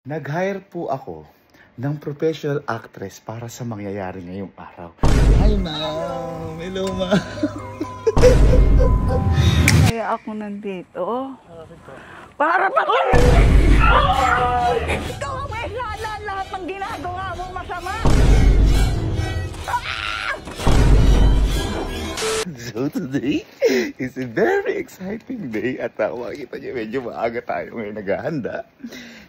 Nag-hire po ako ng professional actress para sa mangyayari ngayong araw. Hi, ma'am! Hello, ma'am! Kaya ako nandito. Para pa ko! Ikaw ang may sala lahat ng ginagawa mong masama! So today is a very exciting day at makikita niyo medyo maaga tayo ngayon naghahanda.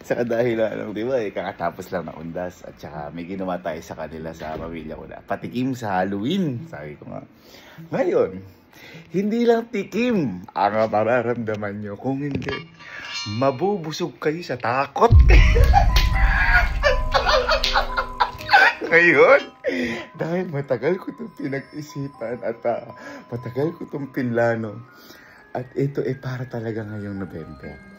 Sa kadahilan ng di ba, kakatapos lang na undas at saka may ginawa tayo sa kanila sa pamilya ko na patikim sa Halloween. Sabi ko nga, ngayon, hindi lang tikim ang mararamdaman nyo. Kung hindi, mabubusog kayo sa takot. Ngayon, dahil matagal ko itong pinag-isipan at matagal ko itong pinlano. At ito ay para talaga ngayong November.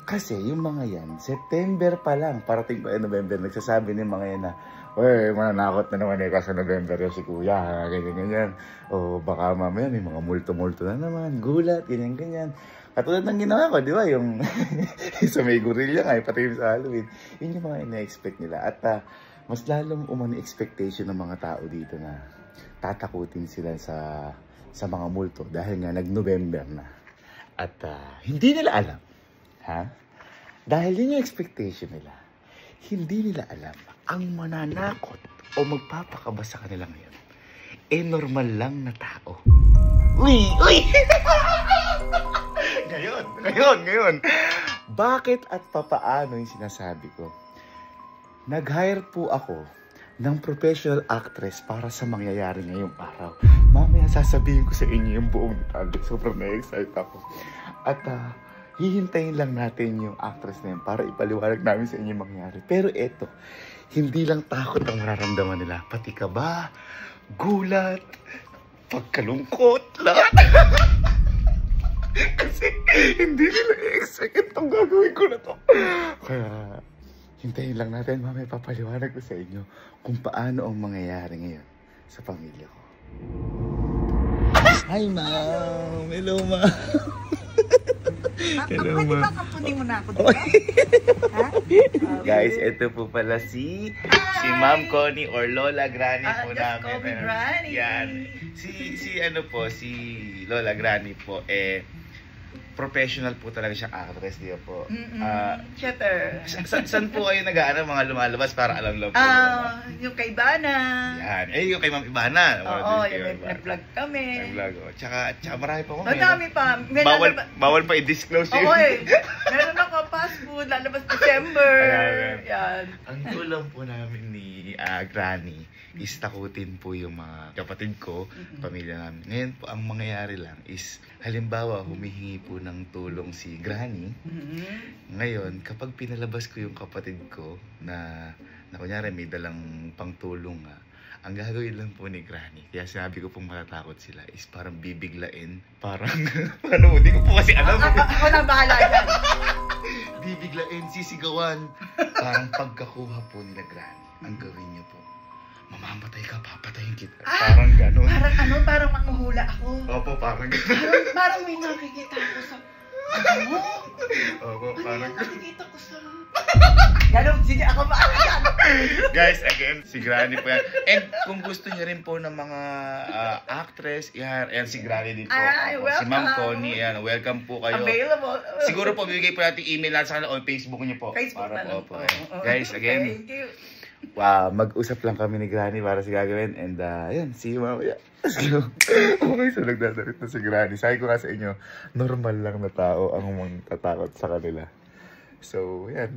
Kasi yung mga yan, September pa lang, parating pa yung November, nagsasabi ng mga yan na, "Uy, mananakot na naman sa November yung si kuya, ganyan-ganyan. O baka mamaya may mga multo-multo na naman, gulat, ganyan-ganyan." Katulad ng ginawa ko, di ba? Yung sa may gorilla nga, pati sa Halloween. Yun yung mga ina-expect nila. At mas lalong umani expectation ng mga tao dito na tatakutin sila sa mga multo dahil nga nag-November na. At hindi nila alam. Ha? Dahil yun yung expectation nila. Hindi nila alam ang mananakot o magpapakaba sa kanila ngayon. Normal lang na tao. Uy! Uy! Ngayon. Bakit at papaano yung sinasabi ko? Nag-hire po ako ng professional actress para sa mangyayari ngayong araw. Mamaya sasabihin ko sa inyo yung buong detalye. Sobrang na-excite ako. At hihintayin lang natin yung actress na yun para ipaliwanag namin sa inyo yung mangyayari. Pero eto, hindi lang takot ang mararamdaman nila. Pati kaba, gulat, pagkalungkot, lahat. Kasi hindi nila i-expect itong gagawin ko na to. Kaya hintayin lang natin, mamaya papaliwanag ko sa inyo kung paano ang mangyayari ngayon sa pamilya ko. Hi, ma'am! Hello, ma'am! Hello, ma'am! Pwede ba kampunin mo na ako dito? Ha? Guys, ito po pala si Ma'am Connie or Lola Granny po namin. Call me Granny. Yan. Si Lola Granny po, professional po talaga siyang actress, di po. Shutter. Saan po kayo nag-aano mga lumalabas para alam lang po? Yung kay Ivana. Yan. Yung kay Ma'am Ivana. Oo, yung nag-vlog kami. Nag-vlog. Tsaka marami pa mo. Madami pa. Bawal pa i-disclose yun. Oo meron ako fast food, lalabas December. Yan. Ang tulong po namin ni Granny is takutin po yung mga kapatid ko, pamilya namin. Ngayon po, ang mangyayari lang is, halimbawa, humihingi po ng tulong si Granny. Ngayon, kapag pinalabas ko yung kapatid ko na kunyari may dalang pangtulong nga, ang gagawin lang po ni Granny, kaya sinabi ko pong matatakot sila, is parang bibiglain. Parang, hindi ko po kasi alam. Ako na bahala dyan. Bibiglain, sisigawan. Parang pagkakuha po nila Granny, ang gawin niyo po, mamamatay ka, papatayin kita. Parang gano'n. Parang manghuhula ako. Opo, parang gano'n. Parang may nakikita ako sa... Opo, parang gano'n. Nakikita ko sa... Gano'n, sige ako maalan. Guys, again, si Granny po yan. And kung gusto niyo rin po ng mga actress, yan si Granny din po. Si Ma'am Connie, yan, welcome po kayo. Available. Siguro po, bibigay po natin email natin sa kanila o Facebook niyo po. Facebook na lang po. Guys, again. Thank you. Wow, mag-usap lang kami ni Granny para sa gagawin. And yan, see you mamaya. Let's go. Okay, so nagdadarit na si Granny. Sabi ko nga sa inyo, normal lang na tao ang matatakot sa kanila. So, yan.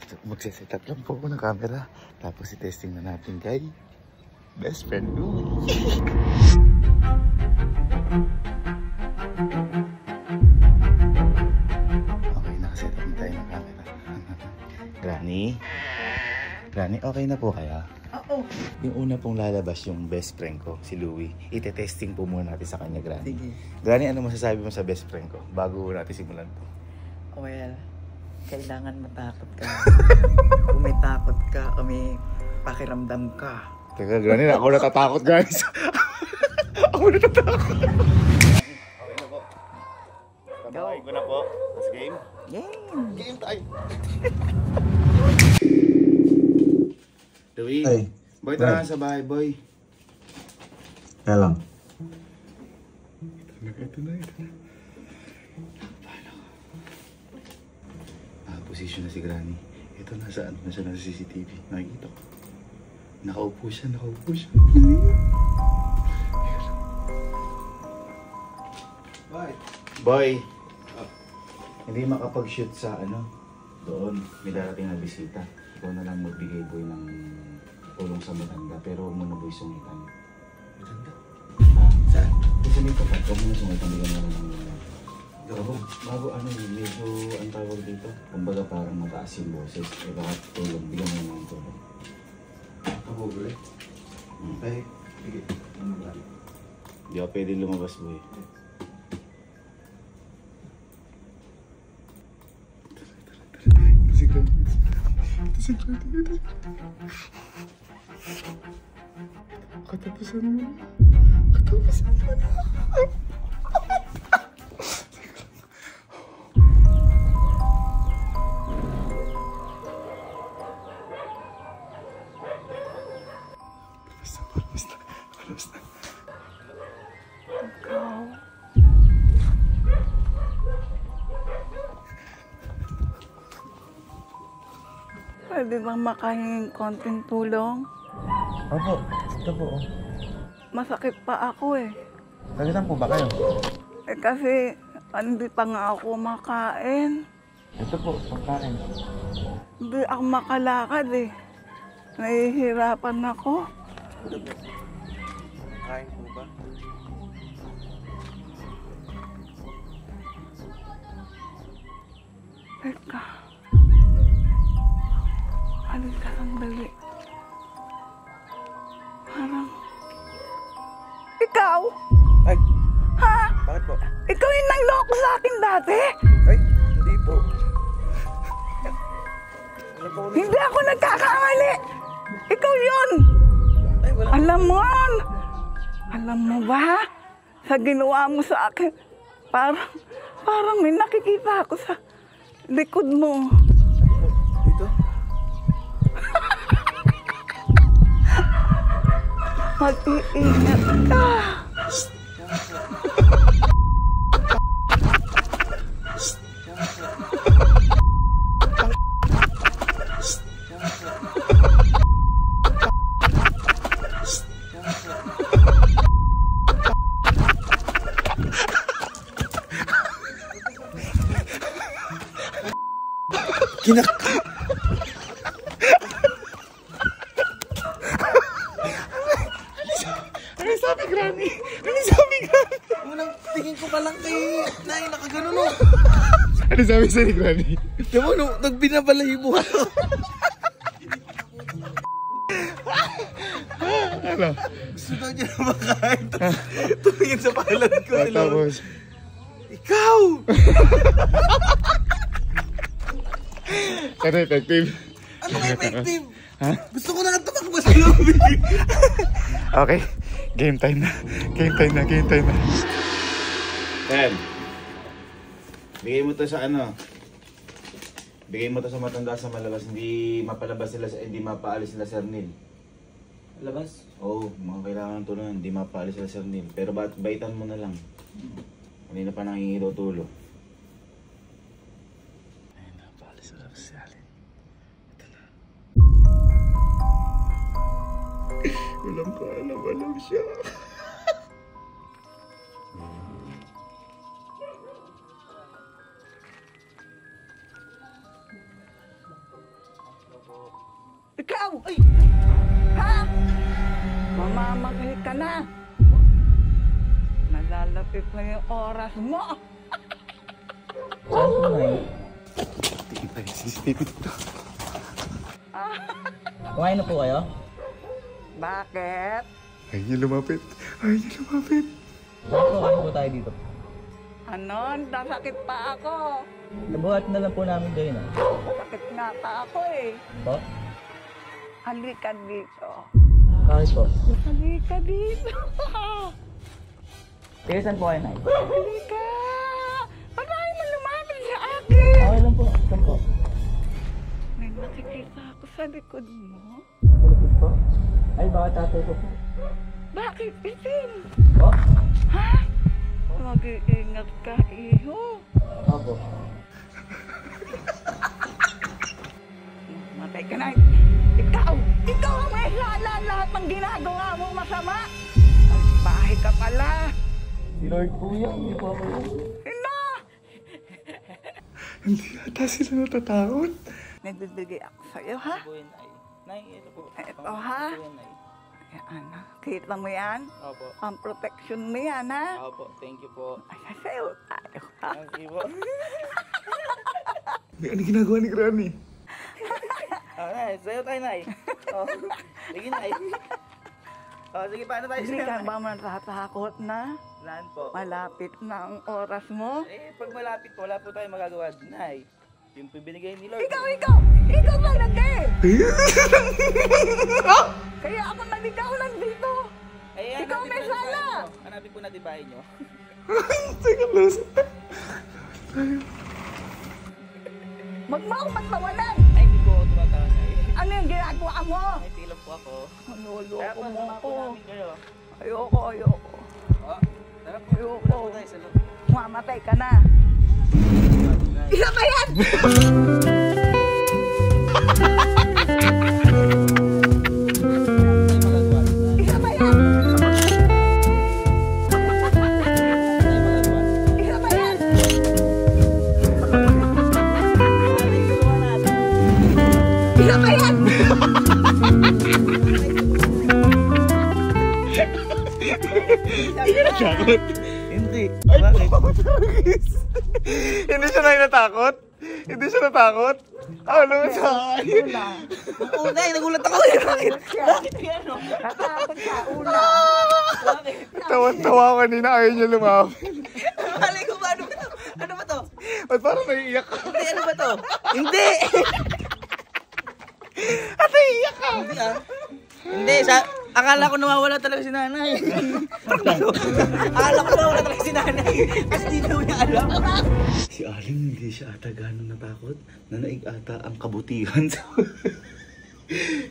So, magsiset up lang po ako ng camera. Tapos i-testing na natin kay best friend Louie. Okay, nakaset up na tayo ng camera. Granny, okay na po kaya? Oo. Yung una pong lalabas yung best friend ko, si Louie. Ite-testing po muna natin sa kanya, Granny. Sige. Granny, ano masasabi mo sa best friend ko bago natin simulan to? Well, kailangan matakot ka. Kung may takot ka o may pakiramdam ka. Teka, Granny, ako natatakot, guys. Ako natatakot. Okay na po. Tabahin ko na po. Last game. Game! Game time! Louie, Ay, boy, tara sa bahay, boy. kaya lang. Ito na. Position na si Granny. Ito, nasaan na siya, nasa CCTV. Nakikita ko. Nakaupo siya. Boy, hindi makapag-shoot sa doon. May darating na bisita. Ikaw na lang magbigay, boy, ng tulong sa matanda. Pero huwag mo na, boy, sungitan. Matanda? Saan? Kasi nito pa. Huwag mo na sungitan. Bigyan mo na ng bago medyo ang tawag dito. Kumbaga parang mataas yung boses. Eh bakit tulong? Bigyan mo naman ng tulong. Kabubre? Ay, sige. Ano ba? Hindi ako pwede lumabas, boy. Katapusan mo na. Pwede bang makahinging konting tulong? Opo, ito po. Masakit pa ako eh. Tagitan po ba kayo? Eh kasi hindi pa nga ako makain. Ito po, pagkain. Hindi ako makalakad eh. Nahihirapan ako. Kain po ba? Teka. Halika ka sandali. Parang... Ikaw? Ay, Ha? bakit po? Ikaw yung nangloko sa akin dati? Ay, hindi po. Hindi ako nagkakamali! Ikaw yun! Ay, wala. Alam mo ba? Sa ginawa mo sa akin, parang may nakikita ako sa likod mo. Dito? Mag-iingat ka. Ano sabi, Granny? Ano sabi, Granny? Unang tingin ko pa lang kay Nay, nakagano no. Ano sabi sa'yo, Granny? Di mo, no, nagbinabalay mo. Ano? Gusto daw niya na makain. Tumingin sa palad ko. Tapos? Ikaw! Ano, effective? Ano ka effective? Ha? Gusto ko na tumakbo sa lobby. Okay, game time na. Game time na. Ken, bigay mo to sa bigay mo to sa matanda sa malabas. Hindi mapalabas sila, hindi mapaalis sila, Sir Neil. Labas? Oo, mga kailangan ng tulong, hindi mapaalis sila, Sir Neil. Pero baitan mo na lang. Kanina pa nangingidaw tulo. Ayun na, paalis sila si Alin. Ito na. Walang siya. Ikaw! Ay! Ha? Mamamagay ka na. Nalalapit na yung oras mo. Saan po na yun? Tingin tayo sa CCTV dito. Kumain na po kayo? Bakit? Ay, yung lumapit. Kumain po tayo dito. Ano? Nasakit pa ako. Nabuhat na lang po namin kayo na. Sakit nga pa ako eh. Po? Halika dito. Bakit po? Halika dito. Sige, saan po kayo, Nay? Halika. Ba't ayaw mo lumapit sa akin? Okay lang sa likod mo? Kulikot po? Ay, baka tatay ko po. Bakit itim? Po? Ha? Mag-iingat ka, iho. Opo. Matay ka na. Ikaw ang may sala lahat ng ginagawa mo masama. Bahay ka pala. Si Lord po yan, hindi po ako yan. Ina! Hindi ata sila natatakot. Nagbibigay ako sa'yo, ha? Po yan ay. Nay, ito po. Ito, ha? Po yan ay. Ayan, kita mo yan? Opo. Ang protection mo yan, ha? Opo, thank you po. Ay, sa'yo tayo, ha? Thank you po. Ano ginagawa ni Granny? Nay, sa'yo tayo, Nay. Oh, sige, Nay. Oh, sige, paano tayo Hindi sa'yo, ka Nay? ba matatakot na? Saan po? Malapit na ang oras mo? Eh, pag malapit po, wala po tayo magagawa, Nay. Yung binigay ni Lord. Ikaw talaga eh! Kaya ako naligaw lang dito. Ay, Ikaw may sala. Hanapin po natin bahay nyo. Teka, Luz. Magmao magtawanan. Ay, hindi po ako tumatawa, Nay. Ano yung ginagawa mo? May tilap po ako. Nuloko Kaya po, mo sama po ako. namin kayo. Ayoko. Oh, tara po. Ayoko. Wala po tayo sa loob. Mamatay ka na. Nay. Isa ba yan? Isa ba yan? Isa ba yan? Isa ba yan? Hindi ka natakot. Hindi. Ay, Bakit? Hindi siya natakot? Hindi siya natakot? Ano sa akin? Oo, Nay, nagulat ako. Bakit yan, no? Natakot sa una. Bakit? Tawa-tawa ako kanina, ayaw niya lumapit. Malay ko ba? Ano ba to? Ano ba to? Ba't parang naiiyak ka? Hindi, ano ba to? Hindi! At naiiyak ka? Hindi ah. Hindi, akala ko nawawala talaga si nanay. Akala ko nawawala talaga si nanay. Kasi di daw niya alam. Si Aling hindi siya ata gano'ng natakot. Nanaig ata ang kabutihan.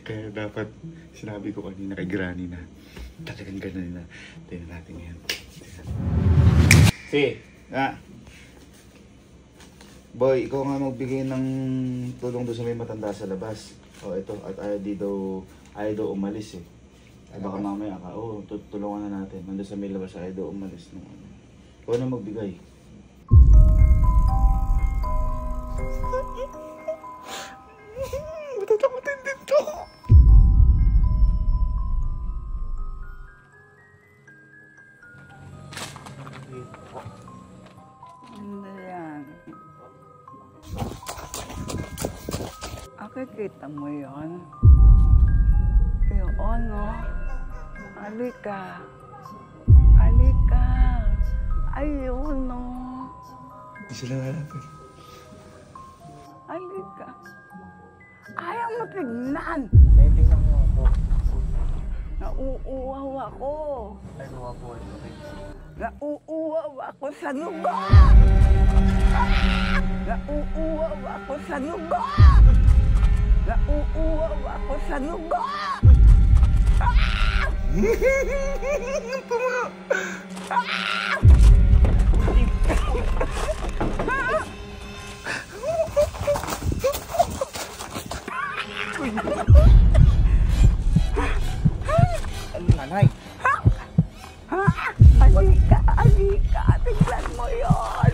Kaya dapat sinabi ko kanina kay Granny na talagang gano'n na. Tingnan natin yan. Boy, ikaw nga magbigay ng tulong doon sa may matanda sa labas. O ito, at ayaw daw umalis eh. Ay baka mamaya ka, tutulungan na natin. Nandun sa may labas, ayaw daw umalis. Ikaw na magbigay. Matatakotin din to. Ano yan? Nakikita mo yun? Yun, no? Halika. Halika. Ayun, no? Hindi sila lalapit. Halika. Ayaw mo tignan. Naitingnan mo ako. Nauuwaw ako. Ay, nawa po. Nauuwaw ako sa lugar. Nauuwaw ako sa lugar. Nauuwaw ako sa lugar. Ano nanay? Halika, halika. Tignan mo yun.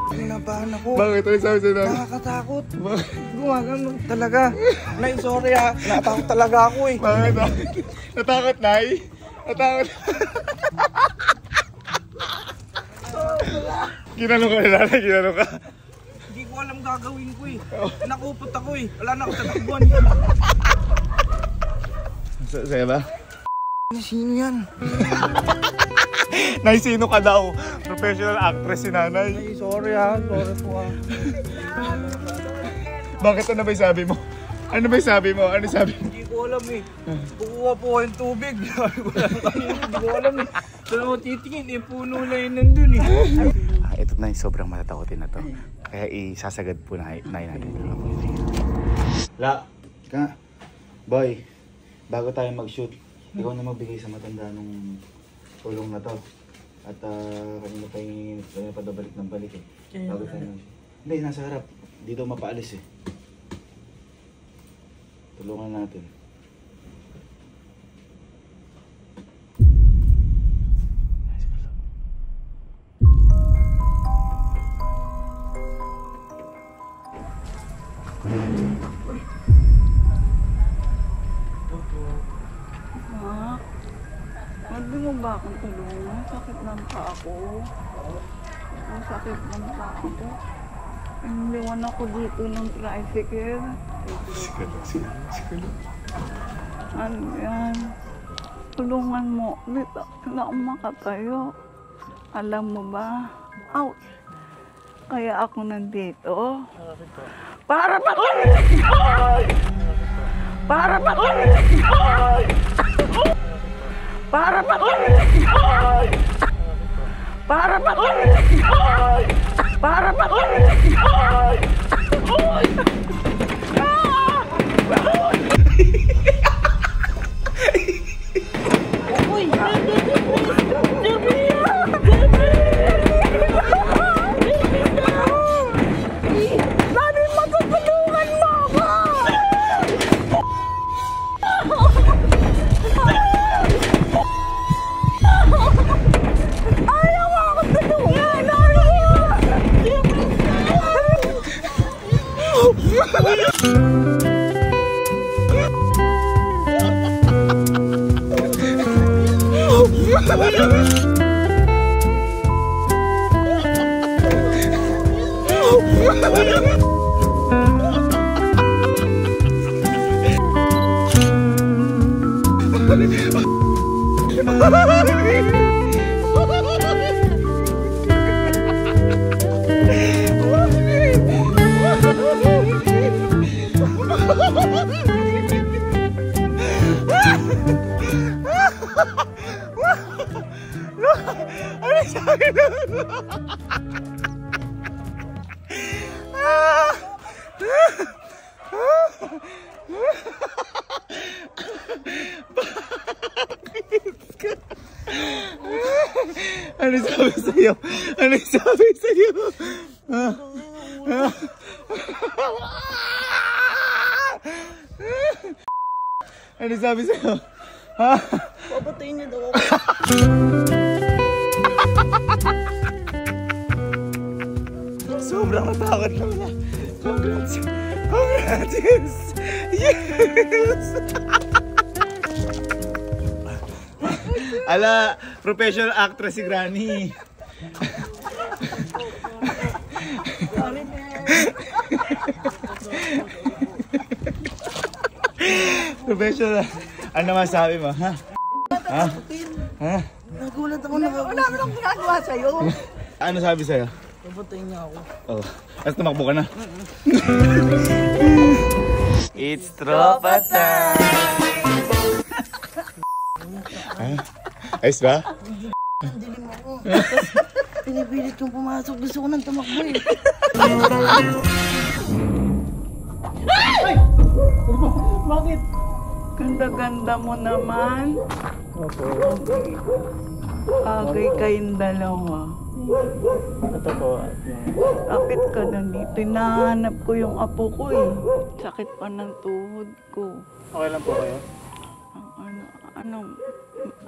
Kinabahan ako. Bakit? Ano sabi sa'yo? Nakakatakot. Bakit? Gumagano talaga. Nay, sorry ah. Natakot talaga ako eh. Bakit? Natakot, Nay? Natakot. Ginanong ka na, ginanong ka. Hindi ko alam gagawin ko eh. Nakupot ako eh. Wala na ako sa takbuhan. Saya ba? Sino yan? Nay, sino ka daw? Professional actress si nanay. Ay, sorry ha. Sorry po ha. Bakit ano ba yung sabi mo? Ano ba yung sabi mo? Ano sabi mo? Hindi ko alam eh. Kukuha po ko yung tubig. Hindi ko alam eh. Saan ako titingin eh. Puno na yun nandun eh. Ito na yung sobrang matatakotin na to. Kaya isasagad po na natin. La, ka boy, bago tayo mag-shoot, ikaw na magbigay sa matanda nung tulong na to. At kanina pa yung padabalik ng balik eh. Bago tayo mag-shoot. Hindi, nasa harap. Di daw mapaalis eh. Tulungan natin. Ma, pwede mo ba akong tulungan? Sakit ng paa ko. Ang sakit ng paa ko. Iniwan ako dito ng tricycle. Ano yan? Tulungan mo. Dito na ako makatayo. Alam mo ba? Ouch! Kaya ako nandito. Para pa ko! Para pa ko! Para pa ko! Para pa ko! Para pa ko! Ano sabi sa'yo? Ano sabi sa'yo? Ano sabi sa'yo? Ha? Papatayin niya daw ako. Sobrang natakot lang na. Congrats! Congrats! Yes! Yes! Ala, professional actress si Granny. Professional. Ano masabi mo, ha? Ha? Ha? Nagulat ako na. Wala mo nang ginagawa sa'yo. Ano sabi sa'yo? Papatayin niya ako. Oh, at tumakbo ka na. It's tropa time! Ayos ba? Dilim ako. Pinipilit kong pumasok. Gusto ko nang tumakbo eh. Ay! Bakit? Ganda-ganda mo naman. Agay kayong dalawa. Totoo. Bakit ka nandito? Hinahanap ko yung apo ko eh. Sakit pa ng tuhod ko. Okay lang po kayo?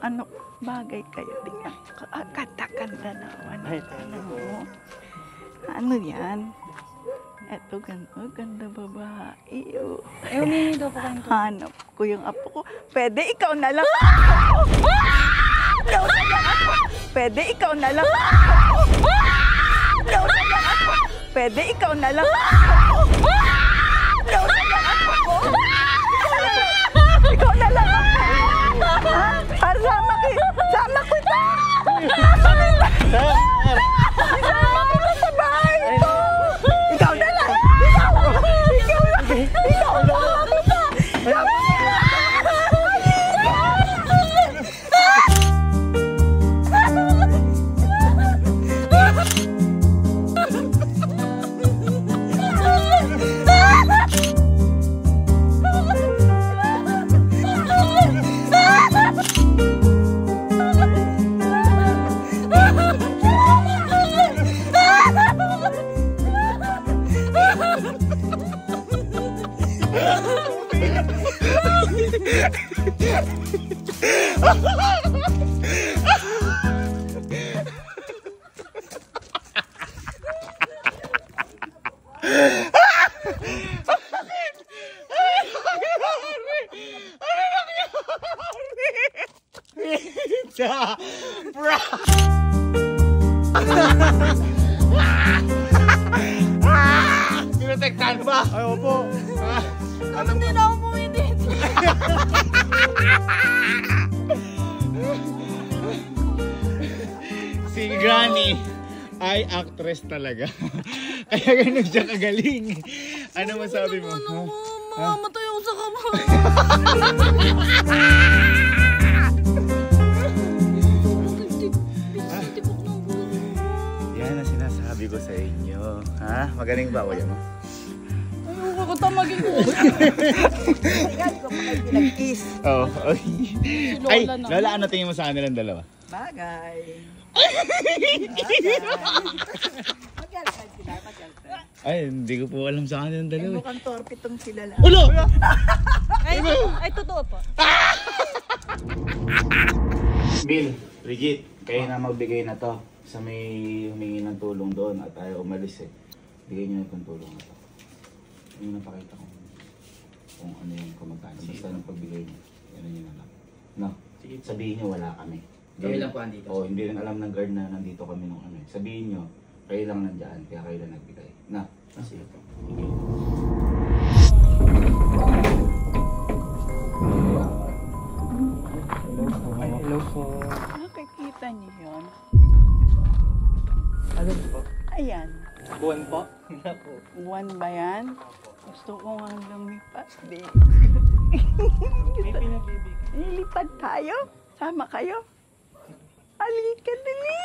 Ano bagay kayo? Tingnan. Kanta-kanta naman. Ano yan? Eto, ganda babae. Eh, humingi daw po kayo. Hanap ko yung apo ko. Pwede ikaw na lang. Ikaw na lang ako. Pwede ikaw na lang ako. Ikaw na lang ako. Pwede ikaw na lang ako. Ikaw na lang ako. Ikaw na lang ako. Sama kita. Isama kita sa bahay ko. Ikaw na lang. Ikaw na lang. Tinotektahan ba? Ay, opo. Hindi na ako pumindit. Si Granny ay actress talaga. Kaya ganun siya kagaling. Ano masabi mo? Mamamatay ako sa kamay. Yan ang sinasabi ko sa inyo. Ha? Magaling ba kuya mo? Ayoko ko tamagin ko. Kaya ko pa kayo pinag-kiss. Oo. Ay, Lola na. Lola, ano tingin mo sa kanilang dalawa? Bagay. Ay, hindi ko po alam sa kanilang Ay, dalawa. mukhang torpe tong sila lang. Ulo! Ay, totoo po. Bill, Brigitte, kayo na magbigay na to. Sa may humingi ng tulong doon at ayaw umalis eh. Bigay niyo na itong tulong na to. Yung napakita ko kung ano yung kumagkano. Basta ng pagbigay niyo. Yan yun na lang. No? Sabihin niyo wala kami. Kami lang po andito. Oo, hindi rin alam ng guard na nandito kami nung ano. Sabihin niyo, kayo lang nandyan, kaya kayo lang nagbigay. Na? Sige po. Sige. Hello po. Nakikita niyo yun? Ano po? Ayan. Buwan po? Wala po. Buwan ba yan? Gusto ko nga lumipas, di. May pinabibig. Lilipad tayo? Sama kayo? Halika dali!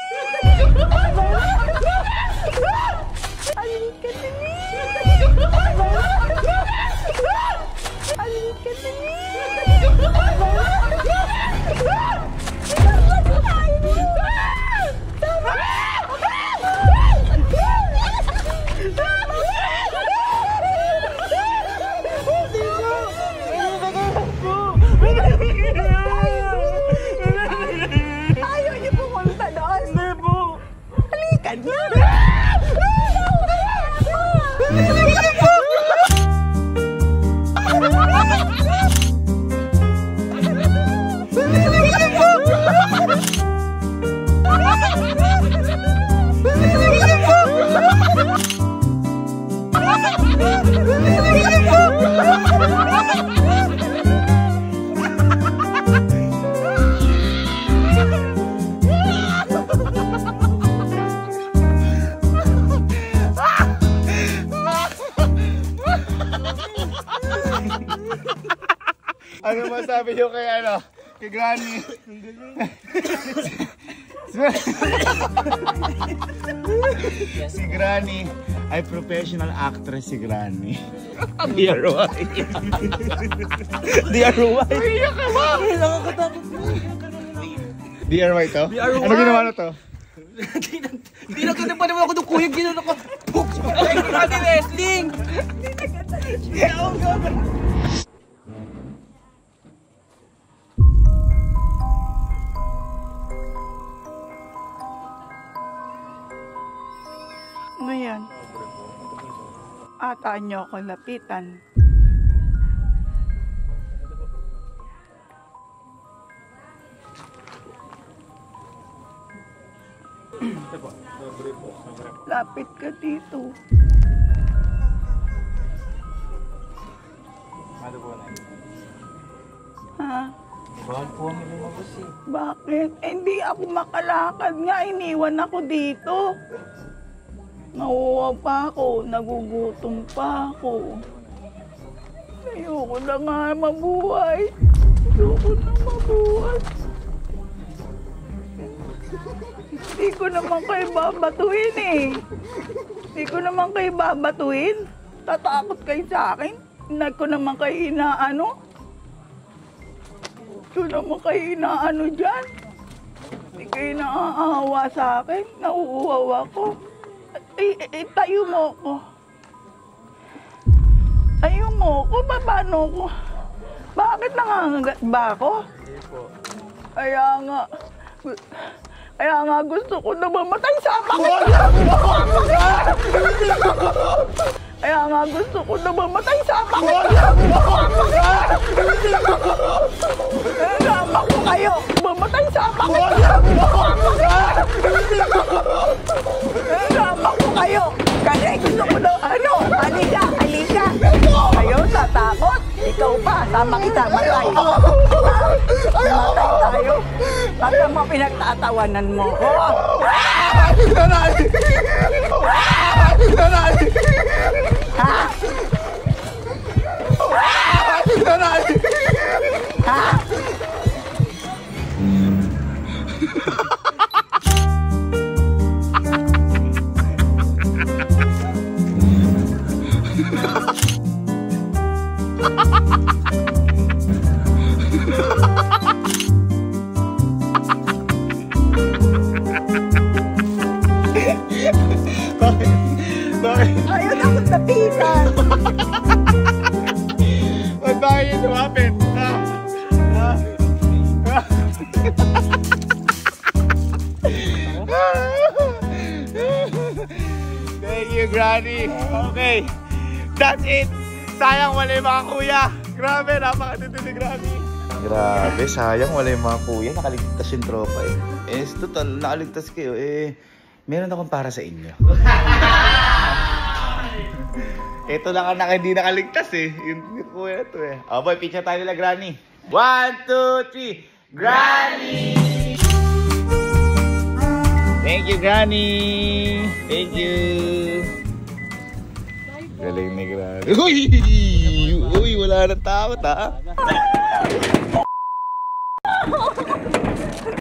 Halika dali! Halika dali! Ayaw niyo pumunta doon! Hindi po! Halika na! Ano masabi niyo kay ano? Kay Granny? Si Granny ay professional actress si Granny. DRY. DRY. DRY to? Ano ginawa na to? Hindi na ganda pa naman ako ng kuya. Ginawa ko. Ay, grabe wrestling! Ano yan? Ata niyo ako lapitan. Lapit ka dito. Ano po na? Ha? Bawal po kami lumabas eh. Bakit? Hindi ako makalakad nga. Iniwan ako dito. Nauuwa pa ako. Nagugutom pa ako. Ayoko na nga mabuhay. Ayoko na mabuhay. Hindi ko naman kayo babatuhin eh. Hindi ko naman kayo babatuhin. Tatakot kayo sa akin. Hindi ko naman kayo inaano. Hindi ko naman kayo inaano dyan. Hindi kayo naaawa sa akin. Nauuhaw ako. Tayo mo ko. Tayo mo ko. Paano ko? Bakit nangangagat ba ako? Hindi po. Kaya nga gusto ko na mamatay sa bakit. Kaya nga gusto ko na mamatay sa bakit. Nagama ko kayo. Mamatay sa bakit. Nagama ko kayo. Kasi gusto ko na halika. Kayo tatakot. Ikaw pa, sama kita, matay. Matay tayo. Baka mo pinagtatawanan mo ko. Nanay! Nanay! Ha? Nanay! Ha? Bakit? Ayun ako tapitan. Bakit yung sumapit? Thank you, Granny. Okay. That's it. Sayang wala yung mga kuya. Grabe, napakatito ni Granny. Grabe, sayang wala yung mga kuya. Nakaligtas yung tropa eh. Total, nakaligtas kayo eh. Meron akong para sa inyo. Ito lang ang hindi nakaligtas eh. Yung kuya na to eh. Oh boy, picture tayo nila, Granny. 1, 2, 3. Granny! Thank you, Granny! Thank you! Galing ni Granny. Uy! Wala nang takot ha?